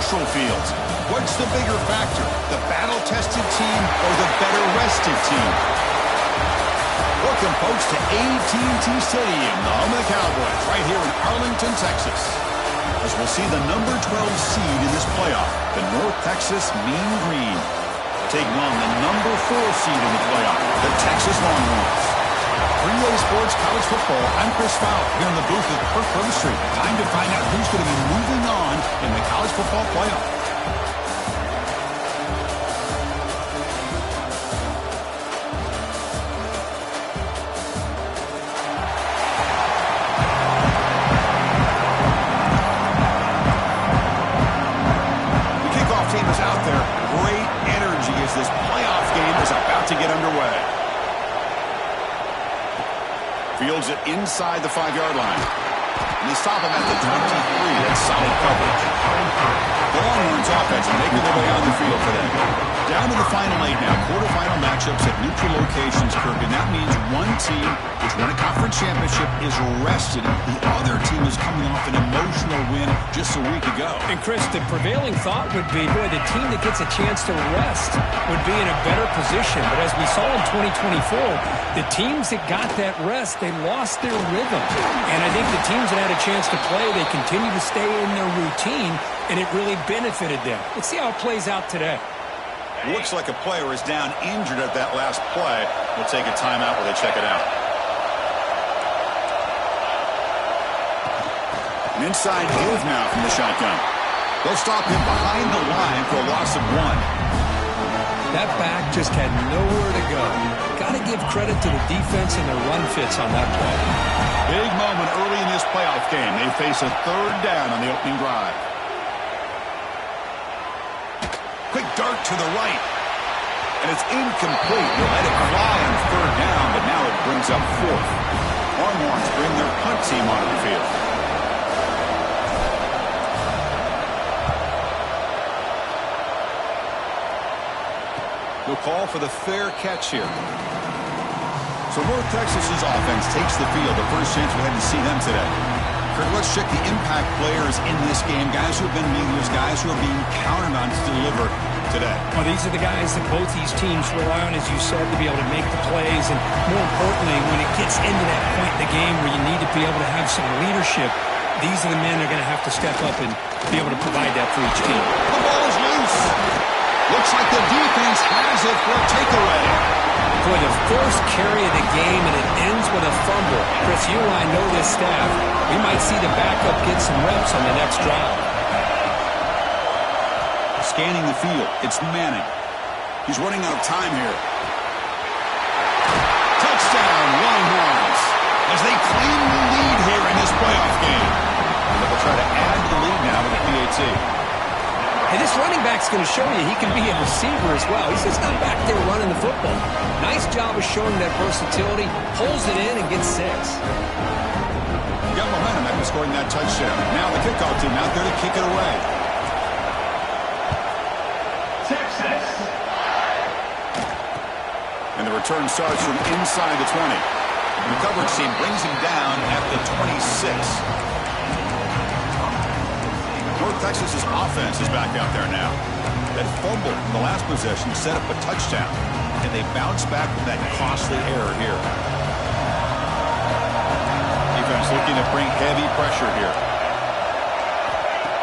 neutral fields. What's the bigger factor, the battle-tested team or the better-rested team? Welcome, folks, to AT&T Stadium, the home of the Cowboys, right here in Arlington, Texas. As we'll see the number 12 seed in this playoff, the North Texas Mean Green, taking on the number 4 seed in the playoff, the Texas Longhorns. 3A Sports College Football, I'm Chris Fowler, here in the booth with Kirk Herbstreit. Time to find out who's going to be moving on in the college football playoff. This playoff game is about to get underway. Fields it inside the 5-yard line. And they stop him at the 23. That's solid coverage. The Longhorns offense making their way on the field today. Down to the final 8 now. Quarterfinal matchups at neutral locations, Kirk. And that means one team which won a conference championship is rested. The other team is coming off an emotional win just a week ago. And Chris, the prevailing thought would be, boy, the team that gets a chance to rest would be in a better position. But as we saw in 2024, the teams that got that rest, they lost their rhythm. And I think the teams that had a chance to play, they continue to stay in their routine, and it really benefited them. Let's see how it plays out today. Looks like a player is down injured at that last play. We'll take a timeout while they check it out. An inside move now from the shotgun. They'll stop him behind the line for a loss of 1. That back just had nowhere to go. Got to give credit to the defense and their run fits on that play. Big moment early in this playoff game. They face a 3rd down on the opening drive. Quick dart to the right. And it's incomplete. He'll let it fly on 3rd down, but now it brings up 4th. Longhorns bring their punt team onto the field. They'll call for the fair catch here. So North Texas's offense takes the field. The first chance we had to see them today. Kirk, let's check the impact players in this game. Guys who have been leaders, guys who are being counted on to deliver today. Well, these are the guys that both these teams rely on, as you said, to be able to make the plays. And more importantly, when it gets into that point in the game where you need to be able to have some leadership, these are the men that are going to have to step up and be able to provide that for each team. The ball is loose. Looks like the defense has it for a takeaway. For the first carry of the game, and it ends with a fumble. Chris, you and I know this staff. We might see the backup get some reps on the next drive. Scanning the field, it's Manning. He's running out of time here. Touchdown, Longhorns, as they claim the lead here in this playoff game. They'll try to add to the lead now with the PAT. Hey, this running back's going to show you he can be a receiver as well. He's just not back there running the football. Nice job of showing that versatility. Pulls it in and gets 6. Got momentum after scoring that touchdown. Now the kickoff team out there to kick it away. Texas. And the return starts from inside the 20. And the coverage team brings him down at the 26. North Texas's offense is back out there now. That fumble in the last possession set up a touchdown, and they bounce back from that costly error here. Defense looking to bring heavy pressure here.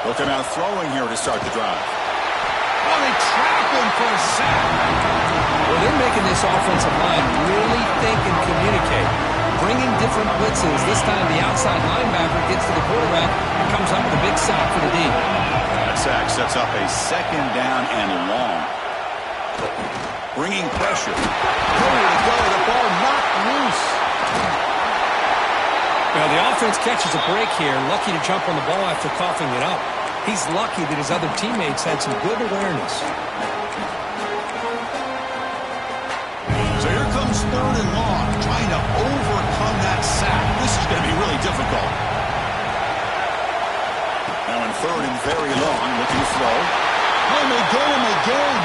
They'll come out throwing here to start the drive. Oh, they trap him for a sack. Well, they're making this offensive line really think and communicate. Bringing different blitzes. This time the outside linebacker gets to the quarterback and comes up with a big sack for the D. That sack sets up a 2nd down and long. Bringing pressure. Nowhere to go. The ball knocked loose. Well, the offense catches a break here. Lucky to jump on the ball after coughing it up. He's lucky that his other teammates had some good awareness. So here comes 3rd and long, trying to overcome that sack. This is going to be really difficult. Now in 3rd and very long, looking to throw. Oh, they go him again.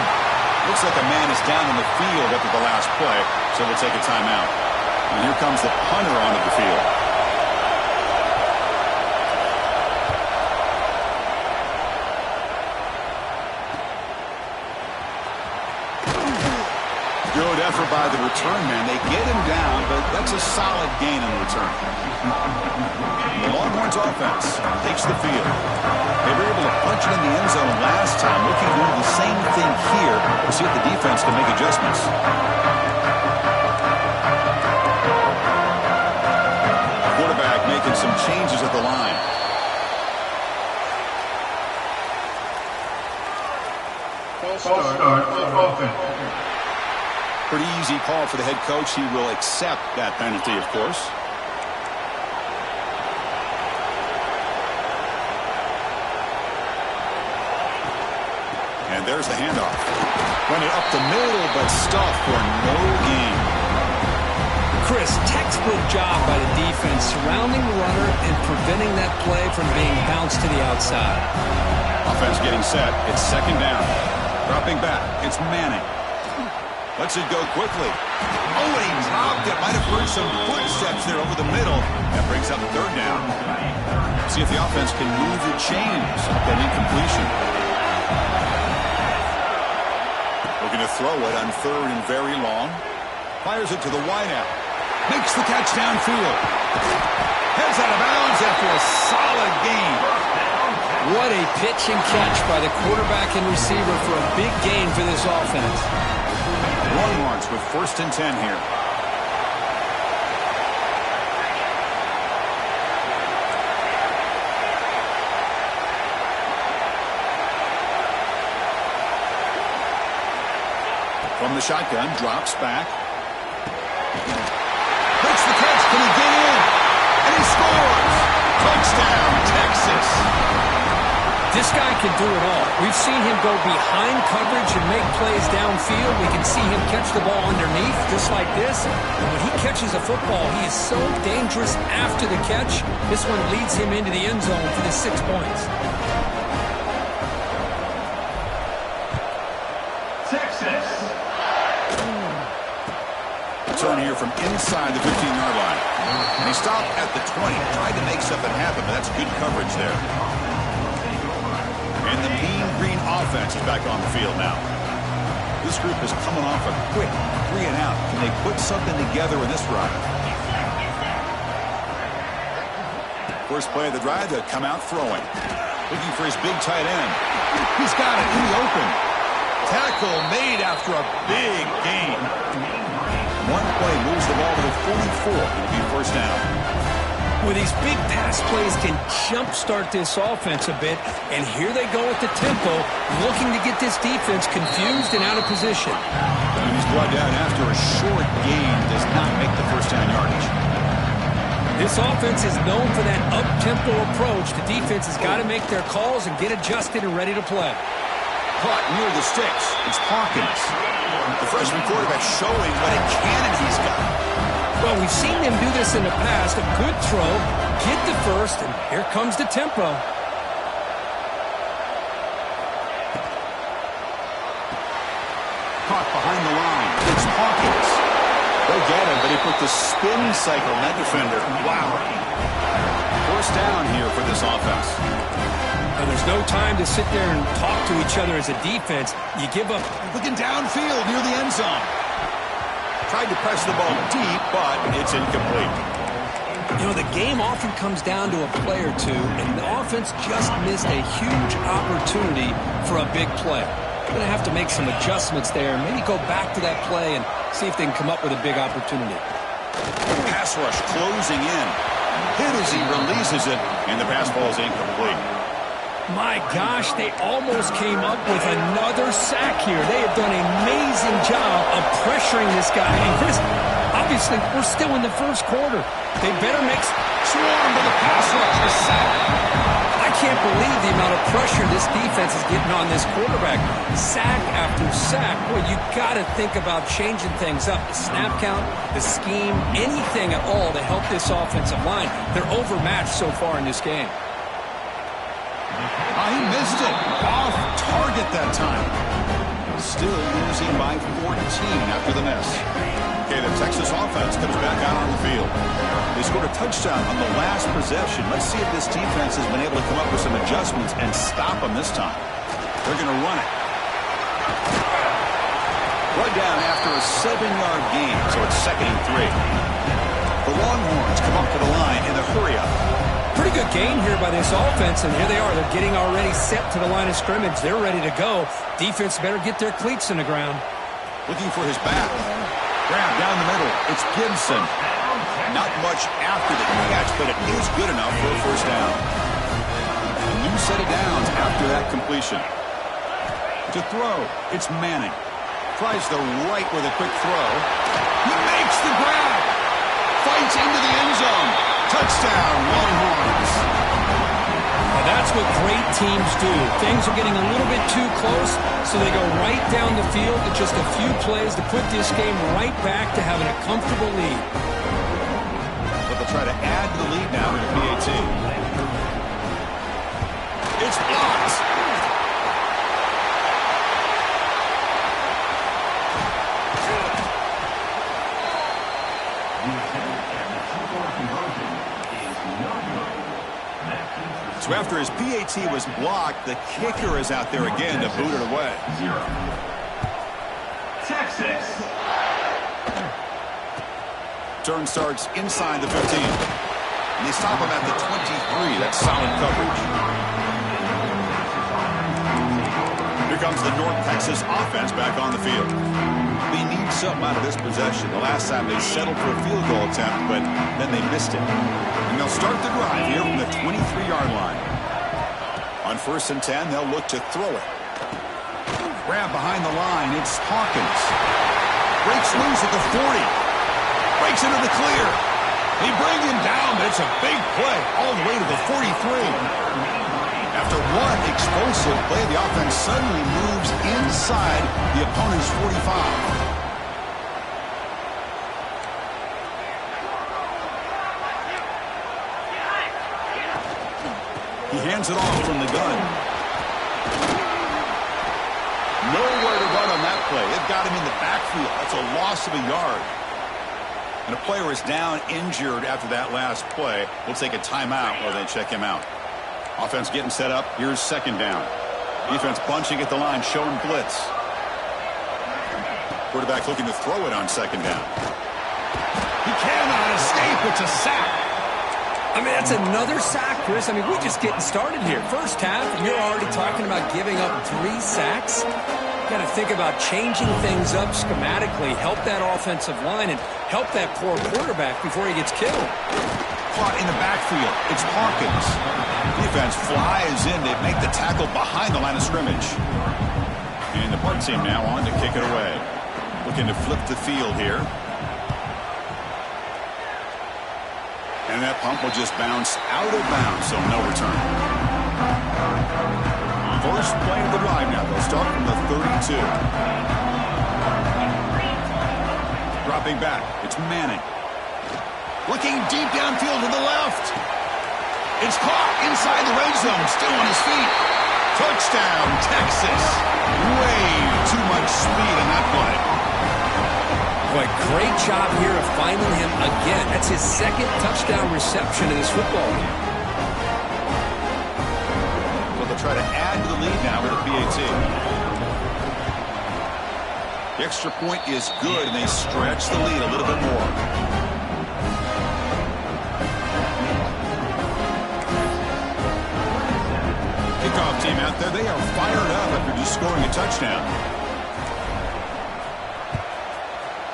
Looks like a man is down in the field after the last play, so we'll take a timeout. And here comes the punter onto the field. Good effort by the return man. They get him down, but that's a solid gain on the return. The Longhorns offense takes the field. They were able to punch it in the end zone last time, looking to do the same thing here to see if the defense can make adjustments. Quarterback making some changes at the line. False start offense. Pretty easy call for the head coach. He will accept that penalty, of course. And there's the handoff. Run it up the middle, but stuffed for no gain. Chris, textbook job by the defense surrounding the runner and preventing that play from being bounced to the outside. Offense getting set. It's second down. Dropping back. It's Manning. Lets it go quickly. Oh, and he dropped it. Might have heard some footsteps there over the middle. That brings up third down. See if the offense can move the chains. That incompletion. Looking to throw it on third and very long. Fires it to the wideout. Makes the catch downfield. Heads out of bounds after a solid gain. What a pitch and catch by the quarterback and receiver for a big gain for this offense. Longhorns with 1st and 10 here. From the shotgun, drops back. Makes the catch. Can he get in? And he scores! Touchdown, Texas! This guy can do it all. We've seen him go behind coverage and make plays downfield. We can see him catch the ball underneath just like this. And when he catches a football, he is so dangerous after the catch. This one leads him into the end zone for the 6 points. Texas. Turn here from inside the 15-yard line. And he stopped at the 20. Tried to make something happen, but that's good coverage there. And the Mean Green offense is back on the field now. This group is coming off a quick 3 and out. Can they put something together in this drive? First play of the drive, to come out throwing. Looking for his big tight end. He's got it in the open. Tackle made after a big gain. One play moves the ball to the 44. It'll be 1st down. Well, these big pass plays can jumpstart this offense a bit, and here they go with the tempo, looking to get this defense confused and out of position. And he's brought down after a short gain, does not make the 1st down yardage. This offense is known for that up-tempo approach. The defense has got to make their calls and get adjusted and ready to play. Caught near the sticks. It's Hawkins. The freshman quarterback showing what a cannon he's got. Well, we've seen them do this in the past. A good throw, get the first, and here comes the tempo. Caught behind the line. It's Hawkins. Go get him, but he put the spin cycle on that defender. Wow. 1st down here for this offense. Now, there's no time to sit there and talk to each other as a defense. You give up. Looking downfield near the end zone. Tried to press the ball deep, but it's incomplete. You know, the game often comes down to a play or two, and the offense just missed a huge opportunity for a big play. They're going to have to make some adjustments there, maybe go back to that play and see if they can come up with a big opportunity. Pass rush closing in. Hit as he releases it, and the pass ball is incomplete. My gosh, they almost came up with another sack here. They have done an amazing job of pressuring this guy. And Chris, obviously, we're still in the 1st quarter. They better make swarm to the pass rush. A sack. I can't believe the amount of pressure this defense is getting on this quarterback. Sack after sack. Boy, you got to think about changing things up. The snap count, the scheme, anything at all to help this offensive line. They're overmatched so far in this game. He missed it. Off target that time. Still losing by 14 after the miss. Okay, the Texas offense comes back out on the field. They scored a touchdown on the last possession. Let's see if this defense has been able to come up with some adjustments and stop them this time. They're going to run it. Brought down after a 7-yard gain, so it's 2nd and 3. The Longhorns come up to the line in the hurry-up. Pretty good gain here by this offense, and here they are. They're getting already set to the line of scrimmage. They're ready to go. Defense better get their cleats in the ground. Looking for his back. Grab down the middle. It's Gibson. Not much after the catch, but it is good enough for a first down. A new set of downs after that completion. To throw, it's Manning. Tries the right with a quick throw. He makes the grab. Fights into the end zone. Touchdown, Longhorns. And that's what great teams do. Things are getting a little bit too close, so they go right down the field with just a few plays to put this game right back to having a comfortable lead. But they'll try to add to the lead now with the PAT. It's blocked. So after his PAT was blocked, the kicker is out there again to boot it away. Texas. Turn starts inside the 15. And they stop him at the 23. That's solid coverage. Here comes the North Texas offense back on the field. They need something out of this possession. The last time they settled for a field goal attempt, but then they missed it. And they'll start the drive here from the 23-yard line. On 1st and 10, they'll look to throw it. Grab behind the line. It's Hawkins. Breaks loose at the 40. Breaks into the clear. They bring him down, but it's a big play all the way to the 43. After one explosive play, the offense suddenly moves inside the opponent's 45. He hands it off from the gun. Nowhere to run on that play. They've got him in the backfield. That's a loss of a yard. And a player is down injured after that last play. We'll take a timeout while they check him out. Offense getting set up. Here's 2nd down. Defense bunching at the line, showing blitz. Quarterback looking to throw it on 2nd down. He cannot escape. It's a sack. I mean, that's another sack, Chris. I mean, we're just getting started here. First half, and you're already talking about giving up 3 sacks. Got to think about changing things up schematically, help that offensive line, and help that poor quarterback before he gets killed. Caught in the backfield. It's Hawkins. Defense flies in. They make the tackle behind the line of scrimmage. And the punt team now on to kick it away. Looking to flip the field here. And that pump will just bounce out of bounds, so no return. First play of the drive now. They'll start from the 32. Dropping back. It's Manning. Looking deep downfield to the left. It's caught inside the red zone. Still on his feet. Touchdown, Texas. Way too much speed in that play. Boy, great job here of finding him again. That's his 2nd touchdown reception in this football game. So they'll try to add to the lead now with a PAT. The extra point is good, and they stretch the lead a little bit more. Kickoff team out there, they are fired up after just scoring a touchdown.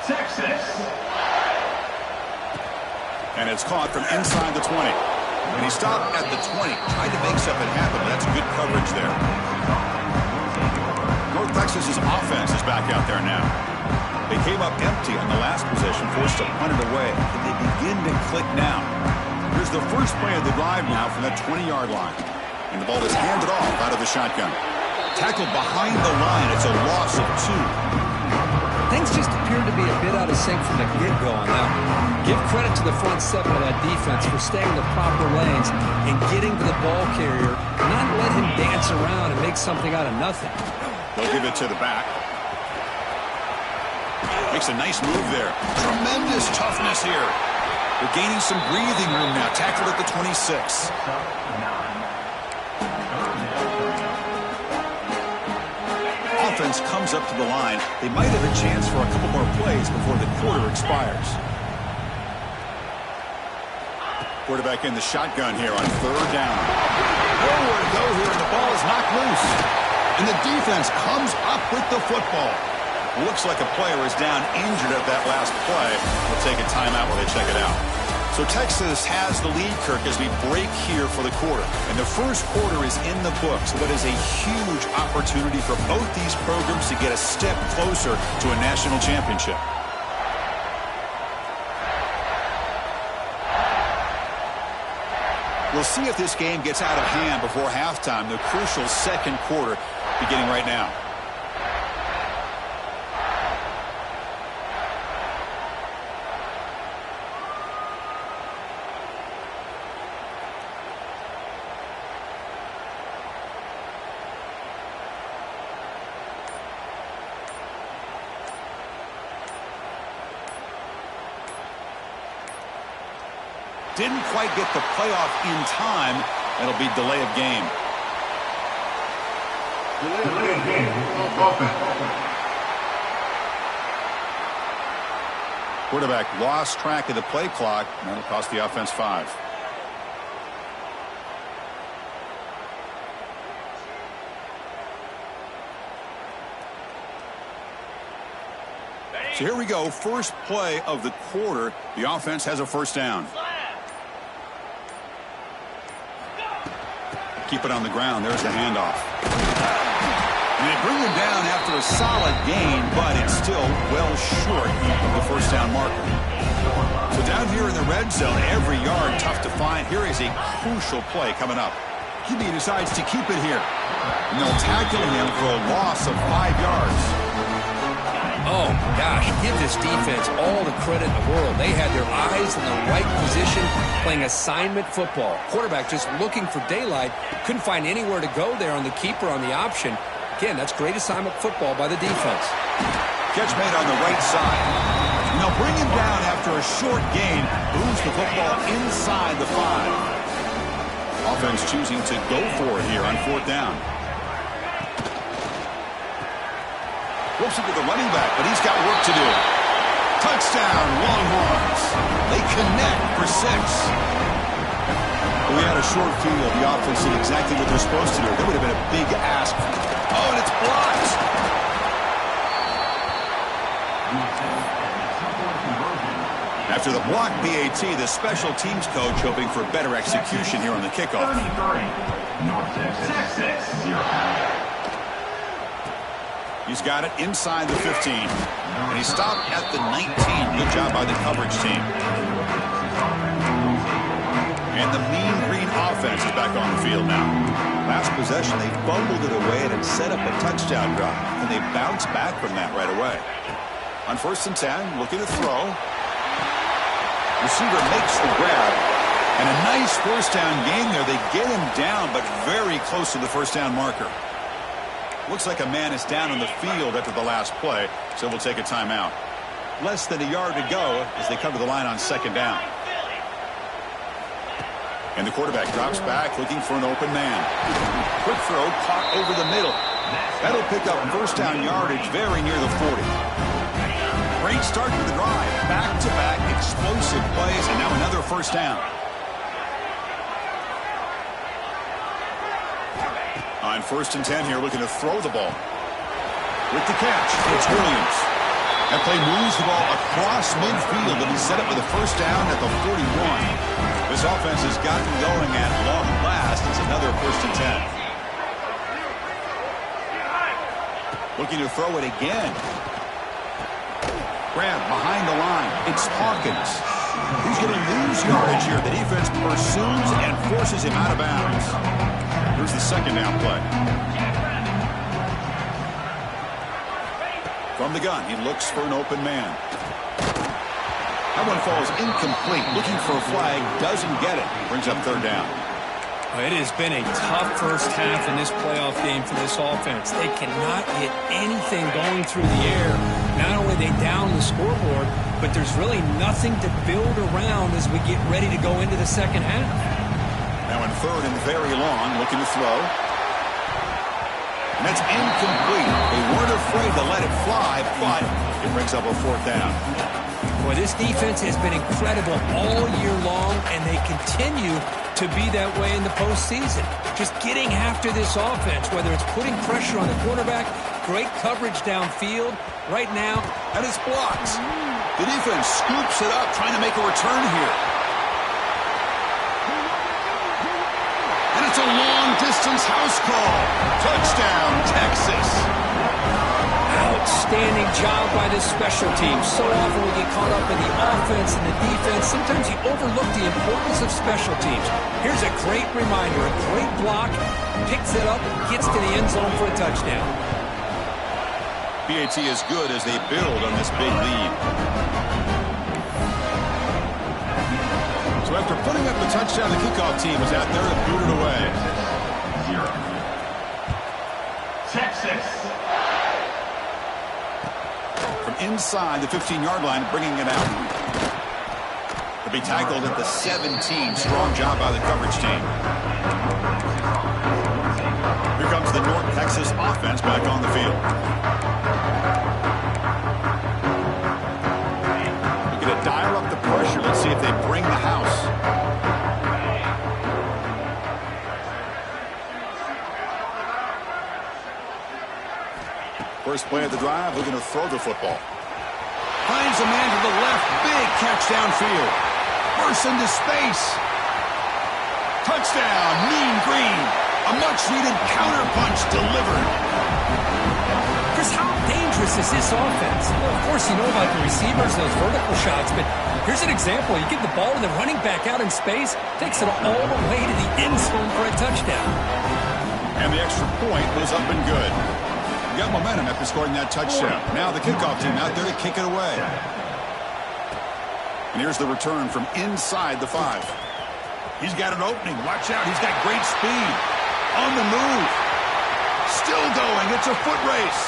Texas. And it's caught from inside the 20. And he stopped at the 20. Tried to make something happen, but that's good coverage there. North Texas's offense is back out there now. They came up empty on the last possession, forced to punt it away. And they begin to click now. Here's the first play of the drive now from that 20-yard line. And the ball is handed off out of the shotgun. Tackled behind the line. It's a loss of 2. Things just appeared to be a bit out of sync from the get-go on that one. Give credit to the front 7 of that defense for staying in the proper lanes and getting to the ball carrier, not let him dance around and make something out of nothing. They'll give it to the back. Makes a nice move there. Tremendous toughness here. They're gaining some breathing room now. Tackled at the 26. offense comes up to the line, they might have a chance for a couple more plays before the quarter expires. Quarterback in the shotgun here on third down. Nowhere to go here, and the ball is knocked loose. And the defense comes up with the football. Looks like a player is down injured at that last play. We'll take a timeout while they check it out. So Texas has the lead, Kirk, as we break here for the quarter. And the first quarter is in the books. What is a huge opportunity for both these programs to get a step closer to a national championship. We'll see if this game gets out of hand before halftime. The crucial second quarter beginning right now. Didn't quite get the playoff in time. That'll be delay of game. Delay of game. Offense. Quarterback lost track of the play clock. That'll cost the offense 5. So here we go. First play of the quarter. The offense has a first down. Keep it on the ground. There's the handoff. And they bring him down after a solid gain, but it's still well short of the first down marker. So down here in the red zone, every yard tough to find. Here is a crucial play coming up. QB decides to keep it here. And they'll tackle him for a loss of 5 yards. Oh, gosh, give this defense all the credit in the world. They had their eyes in the right position, playing assignment football. Quarterback just looking for daylight. Couldn't find anywhere to go there on the keeper on the option. Again, that's great assignment football by the defense. Catch made on the right side. And they'll bring him down after a short gain. Moves the football inside the 5. Offense choosing to go for it here on fourth down. Flips it to the running back, but he's got work to do. Touchdown, Longhorns. They connect for 6. We had a short field. The offense did exactly what they're supposed to do. That would have been a big ask. Oh, and it's blocked. After the block PAT, the special teams coach hoping for better execution here on the kickoff. 33. North Texas. 6-6. He's got it inside the 15. And he stopped at the 19. Good job by the coverage team. And the mean green offense is back on the field now. Last possession, they fumbled it away and set up a touchdown drive. And they bounced back from that right away. On 1st and 10, looking to throw. Receiver makes the grab. And a nice first down gain there. They get him down, but very close to the first down marker. Looks like a man is down on the field after the last play, so we'll take a timeout. Less than a yard to go as they come to the line on second down. And the quarterback drops back looking for an open man. Quick throw caught over the middle. That'll pick up first down yardage very near the 40. Great start to the drive. Back-to-back explosive plays, and now another first down. On 1st and 10 here, looking to throw the ball. With the catch, it's Williams. That play moves the ball across midfield, and he's set up with a first down at the 41. This offense has gotten going at long last. It's another 1st and 10. Looking to throw it again. Grab behind the line. It's Hawkins. He's going to lose yardage here. The defense pursues and forces him out of bounds. Here's the second down play. From the gun, he looks for an open man. That one falls incomplete. Looking for a flag, doesn't get it. Brings up third down. It has been a tough first half in this playoff game for this offense. They cannot get anything going through the air. Not only are they down the scoreboard, but there's really nothing to build around as we get ready to go into the second half. Now in third and very long, looking to throw. And that's incomplete. They weren't afraid to let it fly, but it brings up a fourth down. Boy, this defense has been incredible all year long, and they continue to be that way in the postseason. Just getting after this offense, whether it's putting pressure on the quarterback, great coverage downfield. Right now, and it's blocks. The defense scoops it up, trying to make a return here. And it's a long-distance house call. Touchdown, Texas. Outstanding job by this special team. So often we get caught up in the offense and the defense. Sometimes you overlook the importance of special teams. Here's a great reminder, a great block, picks it up, gets to the end zone for a touchdown. PAT is good as they build on this big lead. So after putting up the touchdown, the kickoff team was out there to boot it away. 0. Texas. From inside the 15-yard line, bringing it out. They'll be tackled at the 17. Strong job by the coverage team. Here comes the North Texas offense back on the field. We're going to dial up the pressure. Let's see if they bring the house. First play of the drive, we're going to throw the football. Finds a man to the left. Big catch downfield. Bursts into space. Touchdown, Mean Green. A much-needed counterpunch delivered. Chris, how dangerous is this offense? Well, of course, you know about the receivers, those vertical shots, but here's an example. You give the ball to the running back out in space, takes it all the way to the end zone for a touchdown. And the extra point was up and good. Got momentum after scoring that touchdown. Now the kickoff team out there to kick it away. And here's the return from inside the 5. He's got an opening. Watch out. He's got great speed. On the move. Still going. It's a foot race.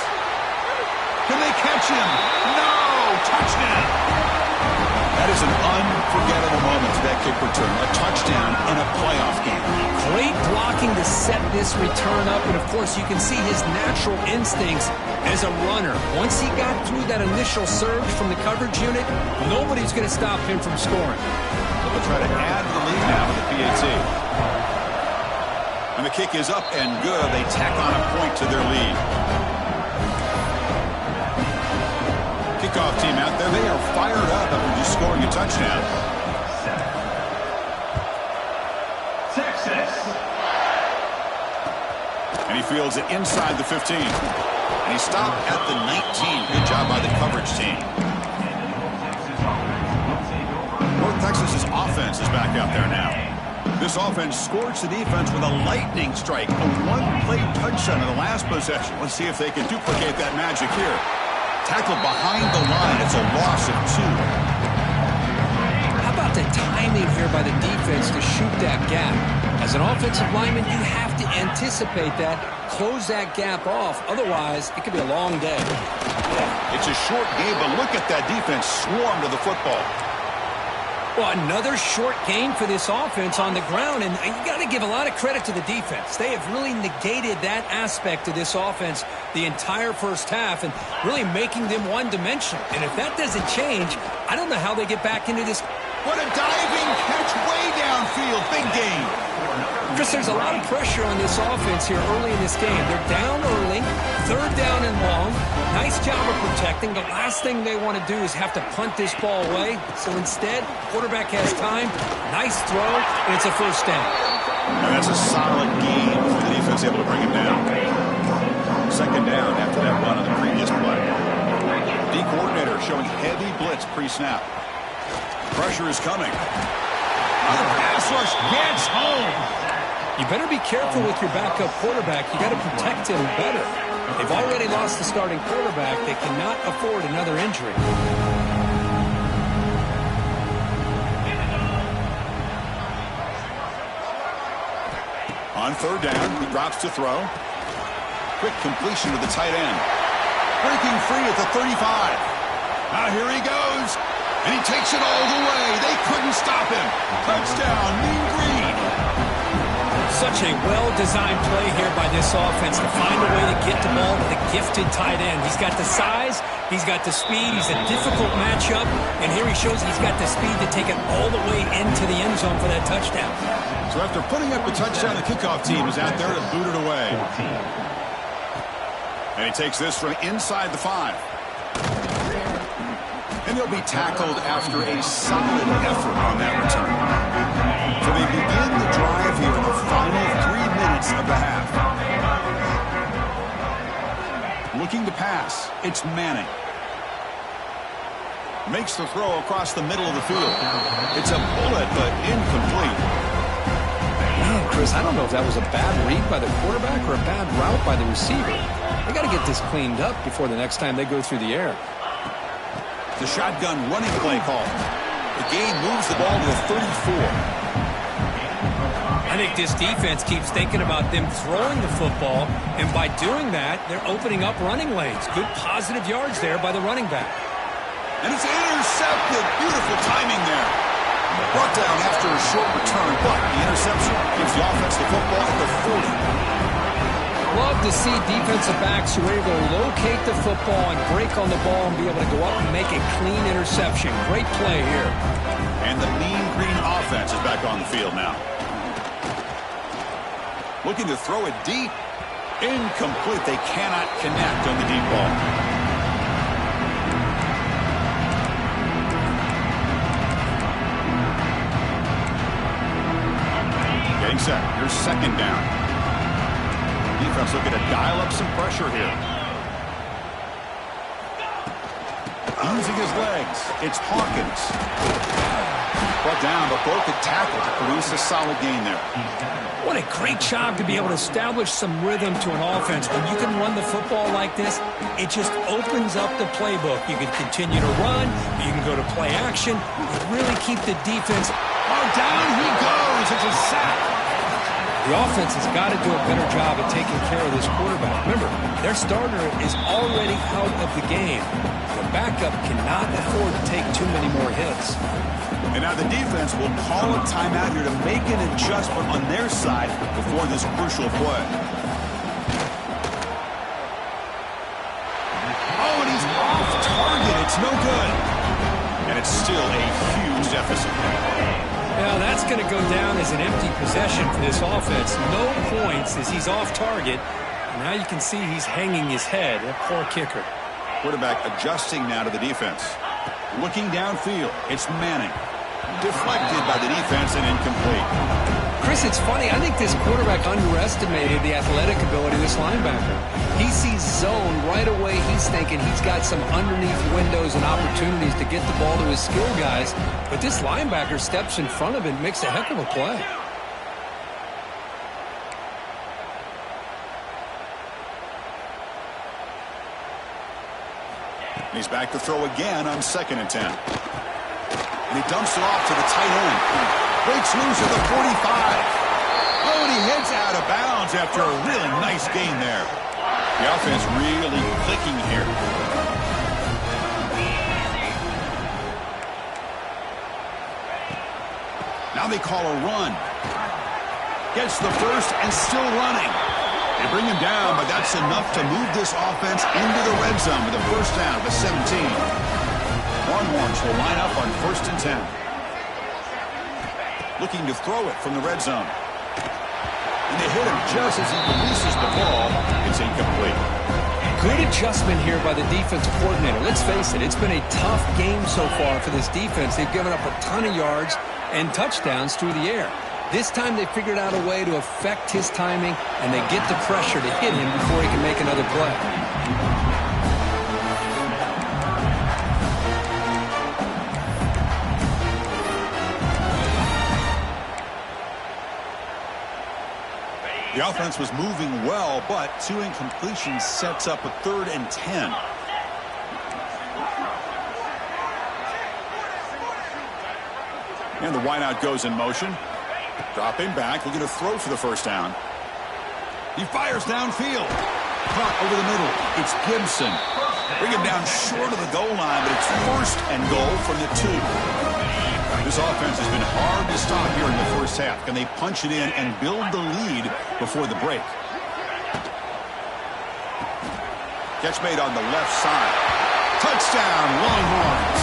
Can they catch him? No! Touchdown! That is an unforgettable moment for that kick return. A touchdown in a playoff game. Great blocking to set this return up, and of course you can see his natural instincts as a runner. Once he got through that initial surge from the coverage unit, nobody's going to stop him from scoring. They'll try to add to the lead now with the PAT. And the kick is up and good. They tack on a point to their lead. Kickoff team out there, they are fired up after just scoring a touchdown. Texas. And he fields it inside the 15. And he stopped at the 19. Good job by the coverage team. North Texas's offense is back out there now. This offense scorched the defense with a lightning strike. A one-play touchdown in the last possession. Let's see if they can duplicate that magic here. Tackled behind the line. It's a loss of 2. How about the timing here by the defense to shoot that gap? As an offensive lineman, you have to anticipate that, close that gap off. Otherwise, it could be a long day. It's a short game, but look at that defense swarm to the football. Well, another short gain for this offense on the ground, and you got to give a lot of credit to the defense. They have really negated that aspect of this offense the entire first half and really making them one-dimensional. And if that doesn't change, I don't know how they get back into this. What a diving catch way downfield. Big game. Chris, there's a lot of pressure on this offense here early in this game. They're down early, 3rd down and long. Nice job of protecting. The last thing they want to do is have to punt this ball away. So instead, quarterback has time. Nice throw, and it's a first down. And that's a solid game for the defense able to bring him down. 2nd down after that run on the previous play. D coordinator showing heavy blitz pre-snap. Pressure is coming. The pass rush gets home. You better be careful with your backup quarterback. You got to protect him better. They've already lost the starting quarterback. They cannot afford another injury. On 3rd down, he drops to throw. Quick completion to the tight end. Breaking free at the 35. Now here he goes. And he takes it all the way. They couldn't stop him. Touchdown, Mean Green. Such a well-designed play here by this offense to find a way to get the ball to the gifted tight end. He's got the size, he's got the speed, he's a difficult matchup, and here he shows he's got the speed to take it all the way into the end zone for that touchdown. So after putting up the touchdown, the kickoff team is out there to boot it away. And he takes this from inside the 5. And they'll be tackled after a solid effort on that return. So they begin the drive here in the final 3 minutes of the half. Looking to pass, it's Manning. Makes the throw across the middle of the field. It's a bullet, but incomplete. Man, Chris, I don't know if that was a bad read by the quarterback or a bad route by the receiver. They got to get this cleaned up before the next time they go through the air. The shotgun running play call. The game moves the ball to the 34. I think this defense keeps thinking about them throwing the football, and by doing that, they're opening up running lanes. Good positive yards there by the running back. And it's intercepted. Beautiful timing there. Brought down after a short return, but the interception gives the offense the football at the 40. Love to see defensive backs who are able to locate the football and break on the ball and be able to go up and make a clean interception. Great play here. And the Mean Green offense is back on the field now. Looking to throw it deep. Incomplete. They cannot connect on the deep ball. Getting set. Here's second down. Defense looking to dial up some pressure here. Using his legs, it's Hawkins. Brought down, but broke the tackle to produce a solid gain there. What a great job to be able to establish some rhythm to an offense. When you can run the football like this, it just opens up the playbook. You can continue to run, you can go to play action, and really keep the defense. Oh, down he goes. It's a sack. The offense has got to do a better job at taking care of this quarterback. Remember, their starter is already out of the game. The backup cannot afford to take too many more hits. And now the defense will call a timeout here to make an adjustment on their side before this crucial play. Oh, and he's off target. It's no good. And it's still a huge deficit. Now that's going to go down as an empty possession for this offense. No points as he's off target. And now you can see he's hanging his head. A poor kicker. Quarterback adjusting now to the defense. Looking downfield. It's Manning. Deflected by the defense and incomplete. Chris, it's funny. I think this quarterback underestimated the athletic ability of this linebacker. He sees zone right away. He's thinking he's got some underneath windows and opportunities to get the ball to his skill guys. But this linebacker steps in front of it and makes a heck of a play. And he's back to throw again on 2nd and 10. And he dumps it off to the tight end. Breaks loose at the 45. Oh, and he heads out of bounds after a really nice gain there. The offense really clicking here. Now they call a run. Gets the first and still running. They bring him down, but that's enough to move this offense into the red zone with a first down at the 17. Longhorns will line up on 1st and 10. Looking to throw it from the red zone. And they hit him just as he releases the ball. It's incomplete. Good adjustment here by the defensive coordinator. Let's face it, it's been a tough game so far for this defense. They've given up a ton of yards and touchdowns through the air. This time they figured out a way to affect his timing, and they get the pressure to hit him before he can make another play. The offense was moving well, but 2 incompletions sets up a 3rd and 10. And the wideout goes in motion. Dropping back, looking to throw for the first down. He fires downfield. Caught over the middle. It's Gibson. Bring him down short of the goal line, but it's 1st and goal from the 2. This offense has been hard to stop here in the first half. Can they punch it in and build the lead before the break? Catch made on the left side. Touchdown, Longhorns.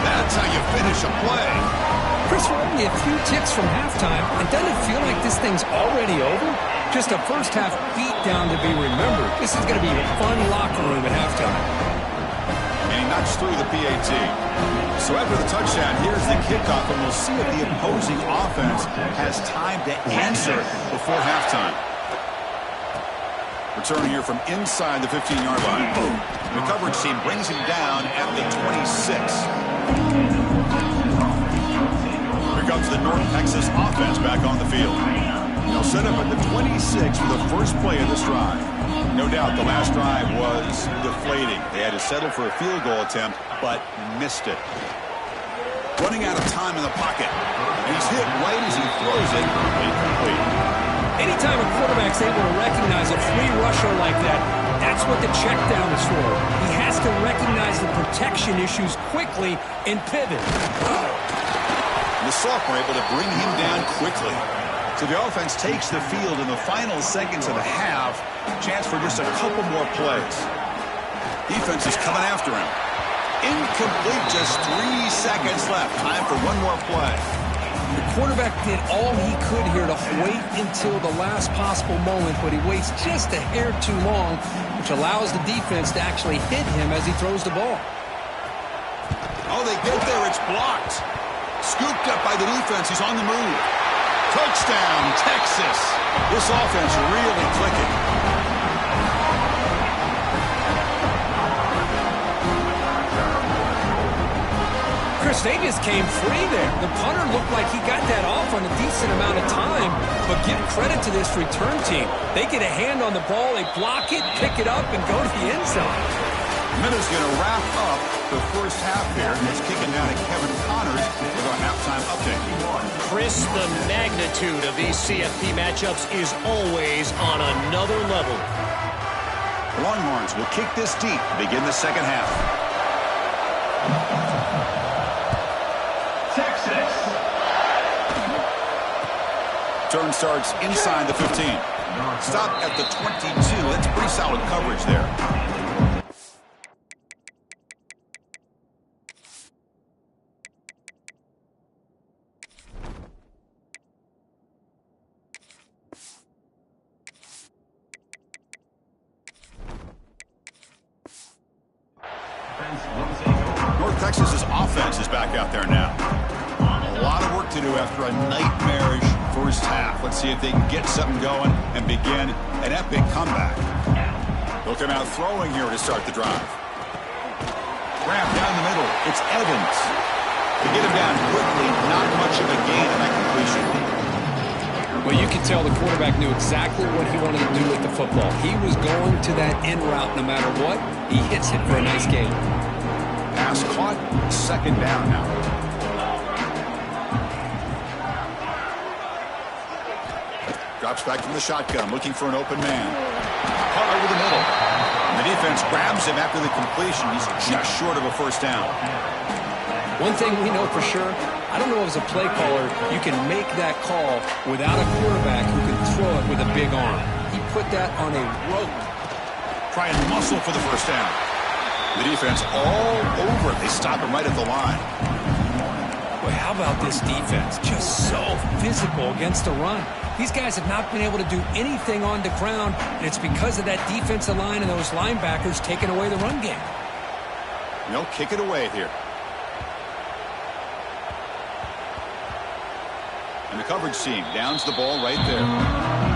That's how you finish a play. Chris, we're only a few ticks from halftime, and doesn't it feel like this thing's already over? Just a first-half beatdown to be remembered. This is going to be a fun locker room at halftime. And he knocks through the PAT. So after the touchdown, here's the kickoff, and we'll see if the opposing offense has time to answer before halftime. Return here from inside the 15-yard line. The coverage team brings him down at the 26. Here comes the North Texas offense back on the field. They'll set up at the 26 for the first play of this drive. No doubt the last drive was deflating. They had to settle for a field goal attempt, but missed it. Running out of time in the pocket. And he's hit right as he throws it. Incomplete. Anytime a quarterback's able to recognize a free rusher like that, that's what the check down is for. He has to recognize the protection issues quickly and pivot. And the sophomore able to bring him down quickly. So the offense takes the field in the final seconds of the half. Chance for just a couple more plays. Defense is coming after him. Incomplete, just 3 seconds left. Time for one more play. The quarterback did all he could here to wait until the last possible moment, but he waits just a hair too long, which allows the defense to actually hit him as he throws the ball. Oh, they get there. It's blocked. Scooped up by the defense. He's on the move. Touchdown, Texas. This offense really clicking. Chris, they just came free there. The punter looked like he got that off on a decent amount of time, but give credit to this return team. They get a hand on the ball, they block it, pick it up, and go to the end zone. Minutes going to wrap up the first half here. It's kicking down to Kevin Connors with our halftime update. Chris, the magnitude of these CFP matchups is always on another level. The Longhorns will kick this deep to begin the second half. Texas. Turn starts inside the 15. Stop at the 22. That's pretty solid coverage there. North Texas's offense is back out there now. A lot of work to do after a nightmarish first half. Let's see if they can get something going and begin an epic comeback. They'll come out throwing here to start the drive. Grab down the middle. It's Evans. They get him down quickly. Not much of a gain in that completion. Well, you can tell the quarterback knew exactly what he wanted to do with the football. He was going to that in route no matter what. He hits it for a nice gain. Pass caught. Second down now. Drops back from the shotgun, looking for an open man. Caught over the middle. The defense grabs him after the completion. He's just short of a first down. One thing we know for sure, I don't know as a play caller, you can make that call without a quarterback who can throw it with a big arm. He put that on a rope. Try and muscle for the first down. The defense all over it. They stop him right at the line. Boy, how about this defense? Just so physical against the run. These guys have not been able to do anything on the ground, and it's because of that defensive line and those linebackers taking away the run game. They'll kick it away here. And the coverage team downs the ball right there.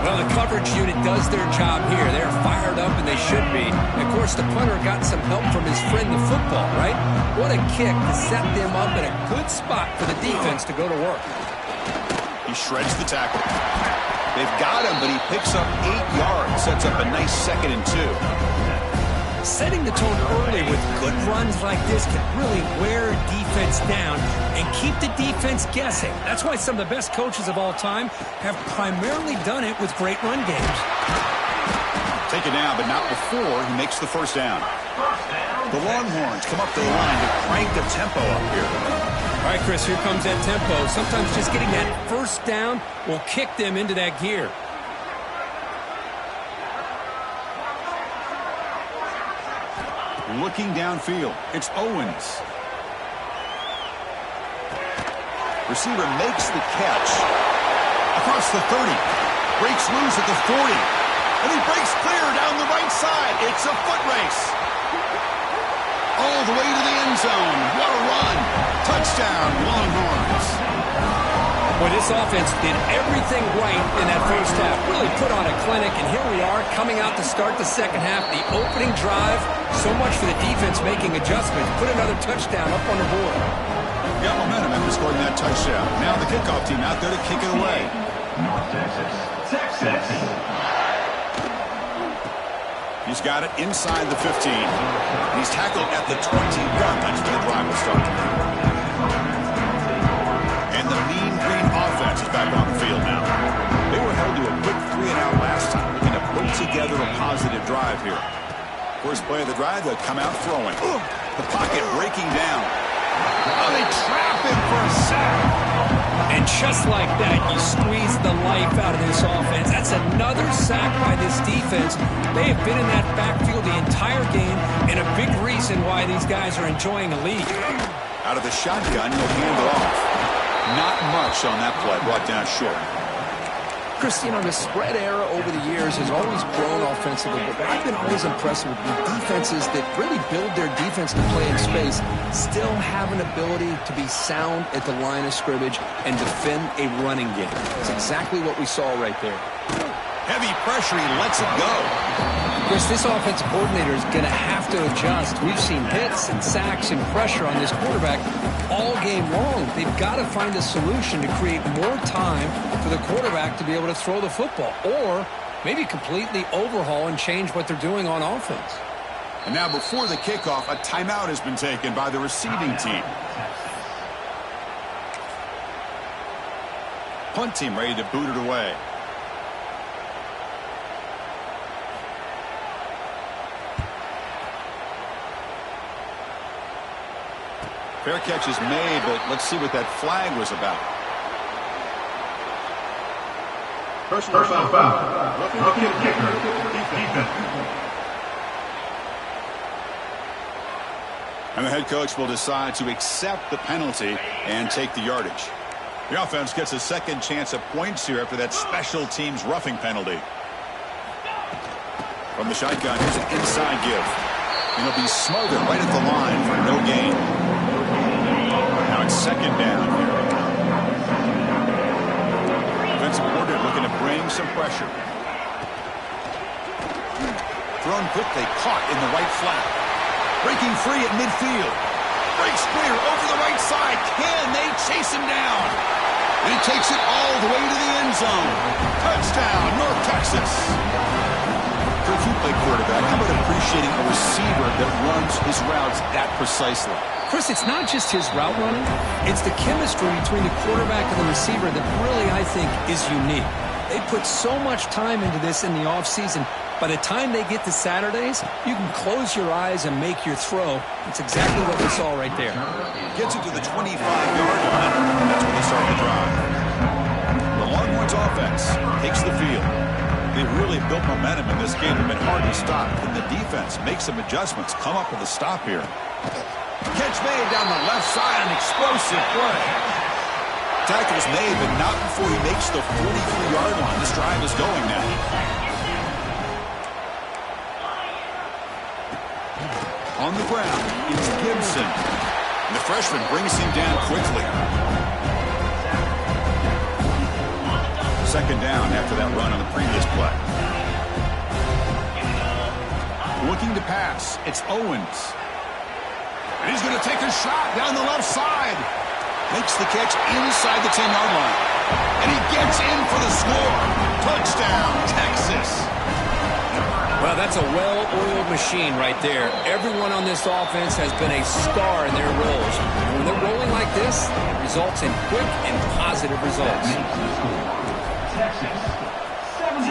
Well, the coverage unit does their job here. They're fired up, and they should be. And of course, the punter got some help from his friend, the football, right? What a kick to set them up in a good spot for the defense to go to work. He shreds the tackle. They've got him, but he picks up 8 yards. Sets up a nice 2nd and 2. Setting the tone early with good runs like this can really wear defense down and keep the defense guessing. That's why some of the best coaches of all time have primarily done it with great run games. Take it down, but not before he makes the first down. The Longhorns come up the line to crank the tempo up here. All right, Chris, here comes that tempo. Sometimes just getting that first down will kick them into that gear. Looking downfield, it's Owens. Receiver makes the catch. Across the 30. Breaks loose at the 40. And he breaks clear down the right side. It's a foot race. All the way to the end zone. What a run. Touchdown, Longhorns. Well, this offense did everything right in that first half. Really put on a clinic, and here we are coming out to start the second half. The opening drive, so much for the defense making adjustments. Put another touchdown up on the board. Got momentum after scoring that touchdown. Now the kickoff team out there to kick it away. North Texas. Texas. He's got it inside the 15. He's tackled at the 20-yard line for the drive will start. And the Mean Green offense is back on the field now. They were held to a quick 3-and-out last time, looking to put together a positive drive here. First play of the drive, they'll come out throwing. The pocket breaking down. Oh, they trap him for a sack. And just like that, you squeeze the life out of this offense. That's another sack by this defense. They have been in that backfield the entire game, and a big reason why these guys are enjoying a lead. Out of the shotgun, he'll hand it off. Not much on that play, brought down short. Chris, you know, the spread era over the years has always grown offensively, but I've been always impressed with defenses that really build their defense to play in space, still have an ability to be sound at the line of scrimmage and defend a running game. That's exactly what we saw right there. Heavy pressure, he lets it go. Chris, this offensive coordinator is going to have to adjust. We've seen hits and sacks and pressure on this quarterback all game long. They've got to find a solution to create more time for the quarterback to be able to throw the football, or maybe completely overhaul and change what they're doing on offense. And now before the kickoff, a timeout has been taken by the receiving team. Punt team ready to boot it away. Fair catch is made, but let's see what that flag was about. Personal foul. Rookie kicker. Defense. And the head coach will decide to accept the penalty and take the yardage. The offense gets a second chance at points here after that special teams roughing penalty. From the shotgun, here's an inside give. And he'll be smothered right at the line for no gain. Now it's second down here. Defensive coordinator looking to bring some pressure. Thrown quickly, caught in the right flat. Breaking free at midfield. Breaks clear over the right side. Can they chase him down? And he takes it all the way to the end zone. Touchdown, North Texas. If you play quarterback, how about appreciating a receiver that runs his routes that precisely? Chris, it's not just his route running. It's the chemistry between the quarterback and the receiver that really, I think, is unique. They put so much time into this in the offseason. By the time they get to Saturdays, you can close your eyes and make your throw. It's exactly what we saw right there. Gets it to the 25-yard line. That's when they start the drive. The Longhorns offense takes the field. They've really built momentum in this game. They've been hard to stop. And the defense makes some adjustments. Come up with a stop here. Catch made down the left side. An explosive play. Tackle's made, but not before he makes the 43-yard line. This drive is going now. On the ground, it's Gibson. And the freshman brings him down quickly. Second down after that run on the previous play. Looking to pass, it's Owens. And he's going to take a shot down the left side. Makes the catch inside the 10-yard line. And he gets in for the score. Touchdown, Texas. Well, that's a well-oiled machine right there. Everyone on this offense has been a star in their roles. And when they're rolling like this, it results in quick and positive results. Texas. North